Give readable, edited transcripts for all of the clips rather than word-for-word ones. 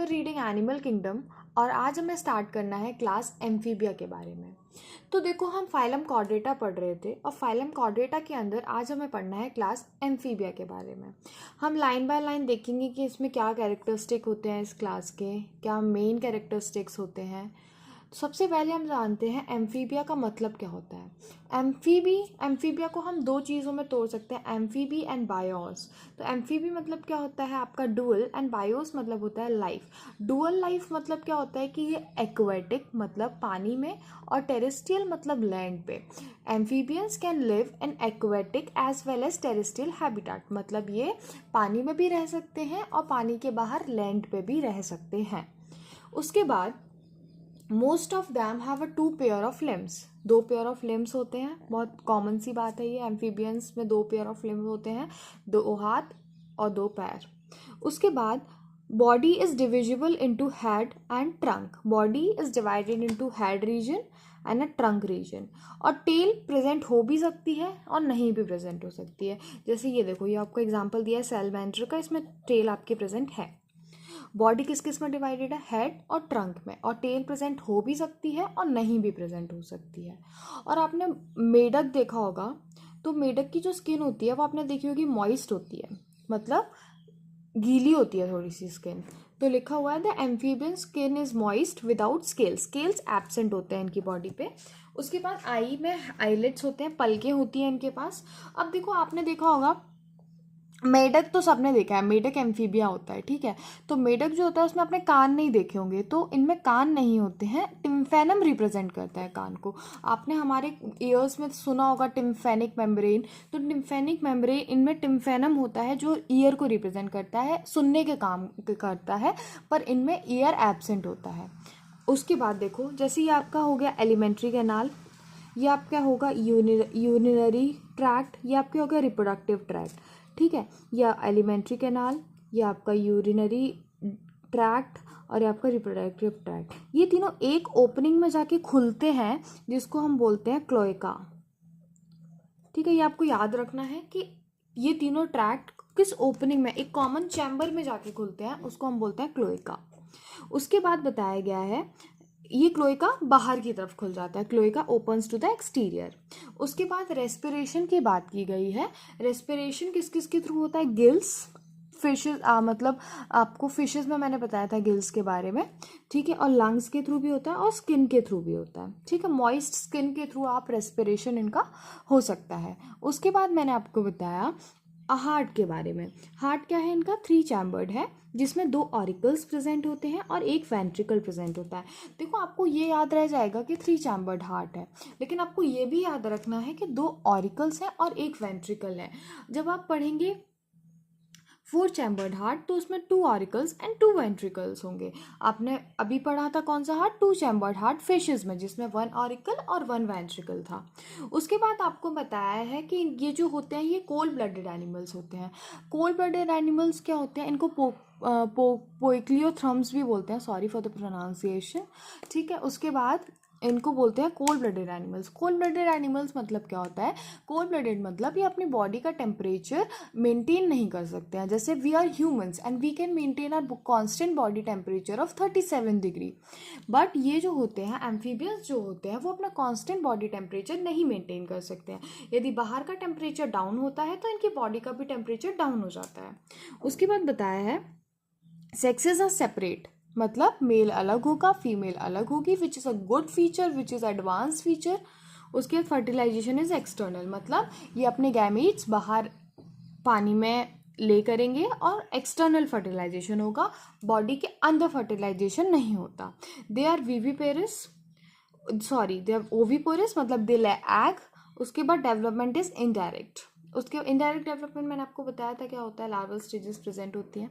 Were reading animal kingdom और आज हमें स्टार्ट करना है क्लास एम्फीबिया के बारे में। तो देखो, हम फाइलम कॉर्डेटा पढ़ रहे थे और फाइलम कॉर्डेटा के अंदर आज हमें पढ़ना है क्लास एम्फीबिया के बारे में। हम लाइन बाय लाइन देखेंगे कि इसमें क्या कैरेक्टरिस्टिक होते हैं, इस क्लास के क्या मेन कैरेक्टरिस्टिक्स होते हैं। सबसे पहले हम जानते हैं एम्फीबिया का मतलब क्या होता है। एम्फीबिया को हम दो चीज़ों में तोड़ सकते हैं, एम्फीबी एंड बायोस। तो एम्फीबी मतलब क्या होता है आपका डुअल, एंड बायोस मतलब होता है लाइफ। डुअल लाइफ मतलब क्या होता है कि ये एक्वेटिक मतलब पानी में और टेरेस्ट्रियल मतलब लैंड पे। Amphibians can live in aquatic as well as terrestrial habitat, मतलब ये पानी में भी रह सकते हैं और पानी के बाहर लैंड पे भी रह सकते हैं। उसके बाद most of them have a 2 pair of limbs. 2 pair of limbs होते हैं, बहुत कॉमन सी बात है ये। एम्फीबियंस में 2 पेयर ऑफ लिम्स होते हैं, 2 हाथ और 2 पैर। उसके बाद body is divisible into head and trunk. Body is divided into head region and a trunk reason. और टेल प्रेजेंट हो भी सकती है और नहीं भी प्रेजेंट हो सकती है। जैसे ये देखो, ये आपको एग्जांपल दिया है सैलमेंडर का, इसमें टेल आपके प्रेजेंट है। बॉडी किस किस में डिवाइडेड है, हेड और ट्रंक में, और टेल प्रेजेंट हो भी सकती है और नहीं भी प्रेजेंट हो सकती है। और आपने मेढक देखा होगा, तो मेढक की जो स्किन होती है वो आपने देखी होगी मॉइस्ट होती है, मतलब गीली होती है थोड़ी सी स्किन। तो लिखा हुआ है the amphibian skin is moist without scales. Scales absent होते हैं इनकी बॉडी पे। उसके बाद आई में आईलेट्स होते हैं, पलकें होती हैं इनके पास। अब देखो, आपने देखा होगा मेढक तो सबने देखा है, मेढक एम्फीबिया होता है, ठीक है। तो मेढक जो होता है उसमें आपने कान नहीं देखे होंगे, तो इनमें कान नहीं होते हैं। टिम्फेनम रिप्रेजेंट करता है कान को। आपने हमारे ईयर्स में सुना होगा टिम्फेनिक मेम्ब्रेन, तो टिम्फेनिक मेम्ब्रेन इनमें टिम्फेनम होता है जो ईयर को रिप्रेजेंट करता है, सुनने के काम करता है, पर इनमें ईयर एब्सेंट होता है। उसके बाद देखो, जैसे ये आपका हो गया एलिमेंट्री कैनाल, ये आपका होगा यूरिनरी ट्रैक्ट, ये आपके हो गया रिप्रोडक्टिव ट्रैक्ट, ठीक है। या एलिमेंट्री कैनाल, ये आपका यूरिनरी ट्रैक्ट और ये आपका रिप्रोडक्टिव ट्रैक्ट। ये तीनों एक ओपनिंग में जाके खुलते हैं जिसको हम बोलते हैं क्लोएका, ठीक है। ये आपको याद रखना है कि ये तीनों ट्रैक्ट किस ओपनिंग में, एक कॉमन चैम्बर में जाके खुलते हैं, उसको हम बोलते हैं क्लोएका। उसके बाद बताया गया है ये क्लोएका बाहर की तरफ खुल जाता है, cloaca opens to the exterior. उसके बाद रेस्पिरेशन की बात की गई है। रेस्पिरेशन किस किस के थ्रू होता है, गिल्स, फिशेस, मतलब आपको फिशेस में मैंने बताया था गिल्स के बारे में, ठीक है। और लंग्स के थ्रू भी होता है और स्किन के थ्रू भी होता है, ठीक है। मॉइस्ट स्किन के थ्रू आप रेस्पिरेशन इनका हो सकता है। उसके बाद मैंने आपको बताया हार्ट के बारे में। हार्ट क्या है इनका, 3 चैम्बर्ड है, जिसमें 2 ऑरिकल्स प्रेजेंट होते हैं और एक वेंट्रिकल प्रेजेंट होता है। देखो, आपको ये याद रह जाएगा कि 3 चैम्बर्ड हार्ट है, लेकिन आपको ये भी याद रखना है कि 2 ऑरिकल्स हैं और एक वेंट्रिकल है। जब आप पढ़ेंगे 4 चैम्बर्ड हार्ट, तो उसमें 2 ऑरिकल्स एंड 2 वेंट्रिकल्स होंगे। आपने अभी पढ़ा था कौन सा हार्ट, 2 चैम्बर्ड हार्ट फिशेस में, जिसमें 1 ऑरिकल और 1 वेंट्रिकल था। उसके बाद आपको बताया है कि ये जो होते हैं ये कोल्ड ब्लडेड एनिमल्स होते हैं। कोल्ड ब्लडेड एनिमल्स क्या होते हैं, इनको पोइक्लियोथ्रम्स भी बोलते हैं, सॉरी फॉर द प्रोनाउंसिएशन, ठीक है। उसके बाद इनको बोलते हैं cold blooded animals. Cold blooded animals मतलब क्या होता है, कोल्ड ब्लडेड मतलब ये अपनी बॉडी का टेम्परेचर मेंटेन नहीं कर सकते हैं। जैसे we are humans and we can maintain our constant body temperature of 37 degree, but ये जो होते हैं एम्फीबियंस जो होते हैं वो अपना कांस्टेंट बॉडी टेम्परेचर नहीं मेंटेन कर सकते हैं। यदि बाहर का टेम्परेचर डाउन होता है तो इनकी बॉडी का भी टेम्परेचर डाउन हो जाता है। उसके बाद बताया है सेक्सेस आर सेपरेट, मतलब मेल अलग होगा, फीमेल अलग होगी, which is a good feature, which is advance feature. उसके बाद फर्टिलाइजेशन इज एक्सटर्नल, मतलब ये अपने गैमेट्स बाहर पानी में ले करेंगे और एक्सटर्नल फर्टिलाइजेशन होगा, बॉडी के अंदर फर्टिलाइजेशन नहीं होता। They are viviparous, sorry they are oviparous, मतलब दे ले एग। उसके बाद डेवलपमेंट इज इनडायरेक्ट। उसके इनडायरेक्ट डेवलपमेंट मैंने आपको बताया था क्या होता है, लार्वल स्टेजेस प्रेजेंट होती हैं।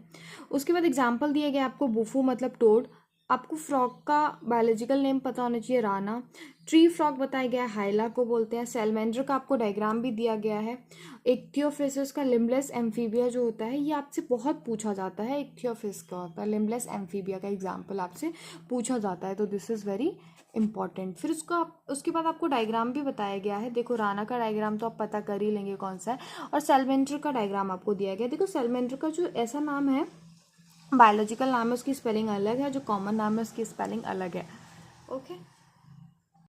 उसके बाद एग्जांपल दिए गए आपको, बुफू मतलब टोड। आपको फ्रॉग का बायोलॉजिकल नेम पता होना चाहिए, राना। ट्री फ्रॉग बताया गया है, हाइला को बोलते हैं। सैलमेंडर का आपको डायग्राम भी दिया गया है। इक्थियोफिसिस का लिम्बलेस एम्फीबिया जो होता है, ये आपसे बहुत पूछा जाता है, इक्थियोफिस का होता है, लिम्बलेस एम्फीबिया का एग्जाम्पल आपसे पूछा जाता है, तो दिस इज़ वेरी इंपॉर्टेंट। फिर उसके बाद आपको डायग्राम भी बताया गया है। देखो, राना का डायग्राम तो आप पता कर ही लेंगे कौन सा है, और सैलमेंडर का डायग्राम आपको दिया गया है। देखो, सैलमेंडर का जो ऐसा नाम है बायोलॉजिकल नाम है उसकी स्पेलिंग अलग है, जो कॉमन नाम है उसकी स्पेलिंग अलग है। ओके।